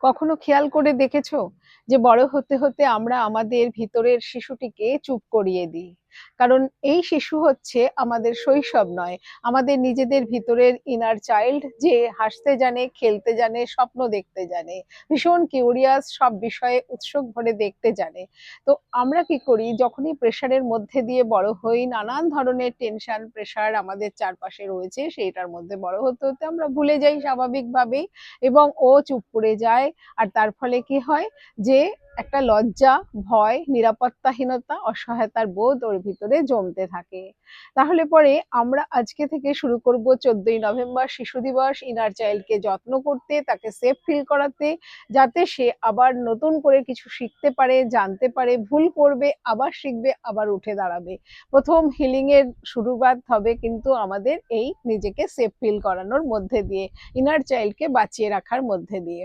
কখনো খেয়াল করে দেখেছো যে বড় হতে হতে আমরা আমাদের ভিতরের শিশুটিকে চুপ করিয়ে দিই? কারণ এই শিশু হচ্ছে আমাদের শৈশব নয়, আমাদের নিজেদের ভিতরের ইনার চাইল্ড, যে হাসতে জানে, খেলতে জানে, স্বপ্ন দেখতে জানে, ভীষণ কিউরিয়াস, সব বিষয়ে উৎসুক ভরে দেখতে জানে। তো আমরা কি করি, যখনই প্রেশারের মধ্যে দিয়ে বড় হই, নানান ধরনের টেনশন প্রেশার আমাদের চারপাশে রয়েছে, সেইটার মধ্যে বড় হতে হতে আমরা ভুলে যাই স্বাভাবিকভাবেই, এবং ও চুপ করে যায়। আর তার ফলে কি হয়, যে একটা লজ্জা, ভয়, নিরাপত্তাহীনতা, অসহায়তার বোধ ওর ভিতরে জমতে থাকে। তাহলে পরে আমরা আজকে থেকে শুরু করব 14ই নভেম্বর শিশু দিবস, ইনার চাইল্ডকে যত্ন করতে, তাকে সেফ ফিল করাতে, যাতে সে আবার নতুন করে কিছু শিখতে পারে, জানতে পারে, ভুল করবে, আবার শিখবে, আবার উঠে দাঁড়াবে। প্রথম হিলিং এর শুরুবাত হবে কিন্তু আমাদের এই নিজেকে সেফ ফিল করানোর মধ্যে দিয়ে, ইনার চাইল্ডকে বাঁচিয়ে রাখার মধ্যে দিয়ে।